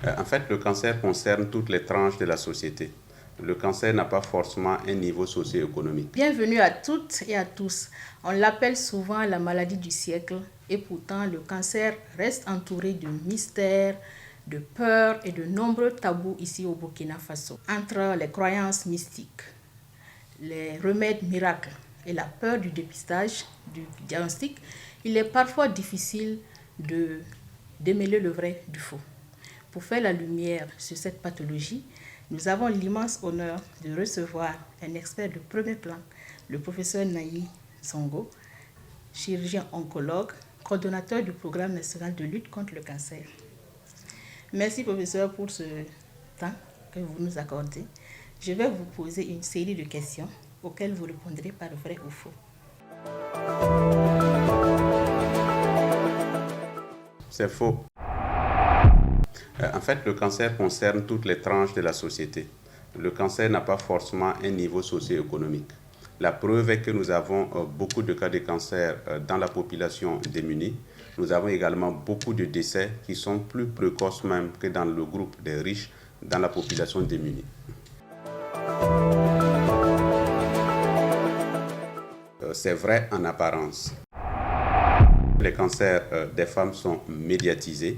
En fait, le cancer concerne toutes les tranches de la société. Le cancer n'a pas forcément un niveau socio-économique. Bienvenue à toutes et à tous. On l'appelle souvent la maladie du siècle et pourtant le cancer reste entouré de mystères, de peurs et de nombreux tabous ici au Burkina Faso. Entre les croyances mystiques, les remèdes miracles et la peur du dépistage, du diagnostic, il est parfois difficile de démêler le vrai du faux. Pour faire la lumière sur cette pathologie, nous avons l'immense honneur de recevoir un expert de premier plan, le professeur Naï Zongo, chirurgien oncologue, coordonnateur du programme national de lutte contre le cancer. Merci professeur pour ce temps que vous nous accordez. Je vais vous poser une série de questions auxquelles vous répondrez par vrai ou faux. C'est faux. En fait, le cancer concerne toutes les tranches de la société. Le cancer n'a pas forcément un niveau socio-économique. La preuve est que nous avons beaucoup de cas de cancer dans la population démunie. Nous avons également beaucoup de décès qui sont plus précoces même que dans le groupe des riches dans la population démunie. C'est vrai en apparence. Les cancers des femmes sont médiatisés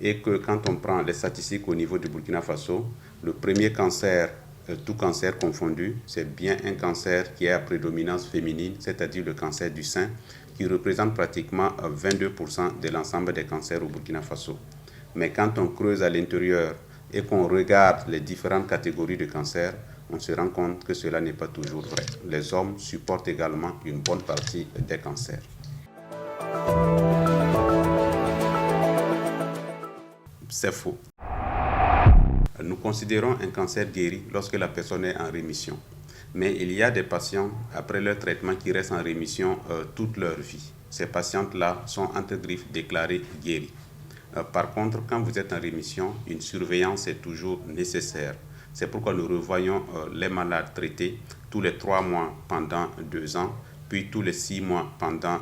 et que quand on prend les statistiques au niveau du Burkina Faso, le premier cancer, tout cancer confondu, c'est bien un cancer qui est à prédominance féminine, c'est-à-dire le cancer du sein, qui représente pratiquement 22% de l'ensemble des cancers au Burkina Faso. Mais quand on creuse à l'intérieur et qu'on regarde les différentes catégories de cancers, on se rend compte que cela n'est pas toujours vrai. Les hommes supportent également une bonne partie des cancers. C'est faux. Nous considérons un cancer guéri lorsque la personne est en rémission. Mais il y a des patients, après leur traitement, qui restent en rémission toute leur vie. Ces patientes-là sont entre griffes déclarées guéries. Par contre, quand vous êtes en rémission, une surveillance est toujours nécessaire. C'est pourquoi nous revoyons les malades traités tous les 3 mois pendant 2 ans, puis tous les 6 mois pendant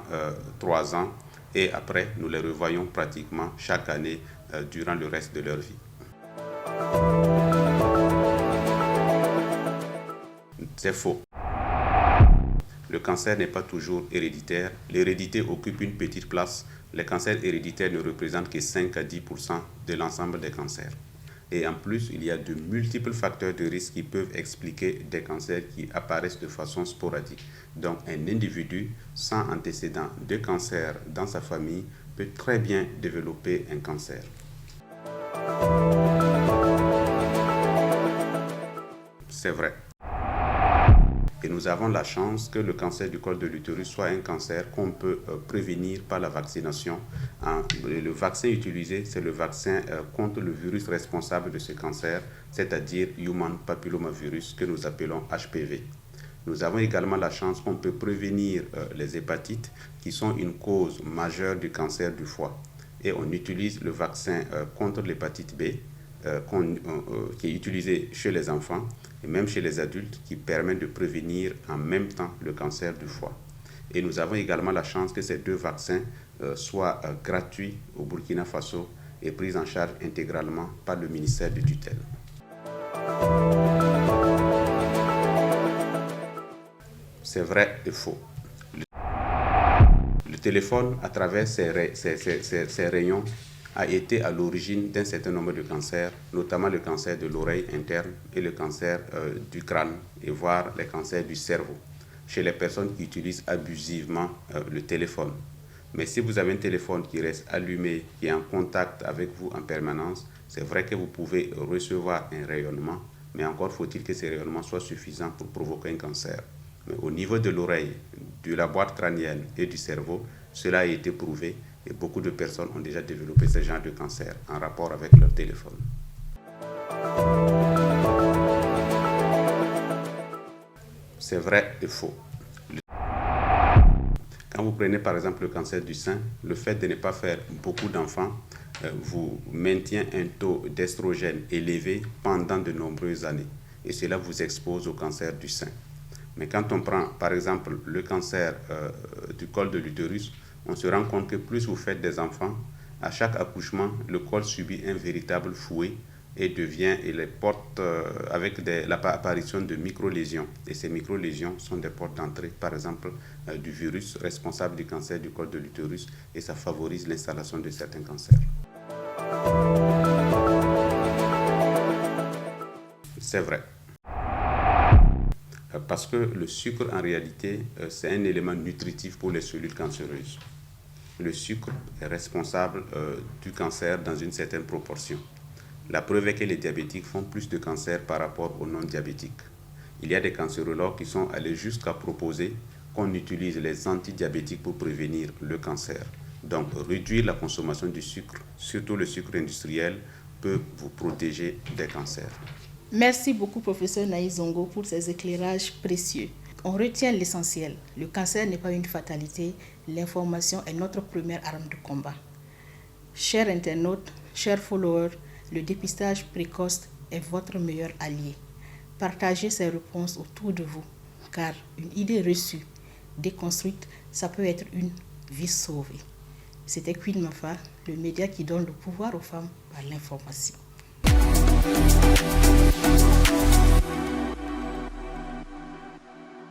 3 ans, et après, nous les revoyons pratiquement chaque année durant le reste de leur vie. C'est faux. Le cancer n'est pas toujours héréditaire. L'hérédité occupe une petite place. Les cancers héréditaires ne représentent que 5 à 10% de l'ensemble des cancers. Et en plus, il y a de multiples facteurs de risque qui peuvent expliquer des cancers qui apparaissent de façon sporadique. Donc, un individu sans antécédent de cancer dans sa famille peut très bien développer un cancer. C'est vrai. Et nous avons la chance que le cancer du col de l'utérus soit un cancer qu'on peut prévenir par la vaccination. Le vaccin utilisé, c'est le vaccin contre le virus responsable de ce cancer, c'est-à-dire Human Papillomavirus, que nous appelons HPV. Nous avons également la chance qu'on peut prévenir les hépatites, qui sont une cause majeure du cancer du foie. Et on utilise le vaccin contre l'hépatite B, qui est utilisé chez les enfants et même chez les adultes, qui permet de prévenir en même temps le cancer du foie. Et nous avons également la chance que ces 2 vaccins soient gratuits au Burkina Faso et pris en charge intégralement par le ministère de tutelle. C'est vrai et faux. Le téléphone, à travers ses rayons, a été à l'origine d'un certain nombre de cancers, notamment le cancer de l'oreille interne et le cancer du crâne, et voire les cancers du cerveau, chez les personnes qui utilisent abusivement le téléphone. Mais si vous avez un téléphone qui reste allumé, qui est en contact avec vous en permanence, c'est vrai que vous pouvez recevoir un rayonnement, mais encore faut-il que ces rayonnements soient suffisants pour provoquer un cancer. Mais au niveau de l'oreille, de la boîte crânienne et du cerveau, cela a été prouvé et beaucoup de personnes ont déjà développé ce genre de cancer en rapport avec leur téléphone. C'est vrai et faux. Quand vous prenez par exemple le cancer du sein, le fait de ne pas faire beaucoup d'enfants vous maintient un taux d'estrogène élevé pendant de nombreuses années. Et cela vous expose au cancer du sein. Mais quand on prend par exemple le cancer du col de l'utérus, on se rend compte que plus vous faites des enfants, À chaque accouchement, le col subit un véritable fouet et les portes avec l'apparition de micro-lésions. Et ces micro-lésions sont des portes d'entrée, par exemple, du virus responsable du cancer du col de l'utérus, et ça favorise l'installation de certains cancers. C'est vrai. Parce que le sucre, en réalité, c'est un élément nutritif pour les cellules cancéreuses. Le sucre est responsable du cancer dans une certaine proportion. La preuve est que les diabétiques font plus de cancers par rapport aux non-diabétiques. Il y a des cancérologues qui sont allés jusqu'à proposer qu'on utilise les antidiabétiques pour prévenir le cancer. Donc, réduire la consommation du sucre, surtout le sucre industriel, peut vous protéger des cancers. Merci beaucoup, professeur Naïs Zongo, pour ces éclairages précieux. On retient l'essentiel. Le cancer n'est pas une fatalité. L'information est notre première arme de combat. Chers internautes, chers followers, le dépistage précoce est votre meilleur allié. Partagez ces réponses autour de vous, car une idée reçue, déconstruite, ça peut être une vie sauvée. C'était Queen Mafa, le média qui donne le pouvoir aux femmes par l'information.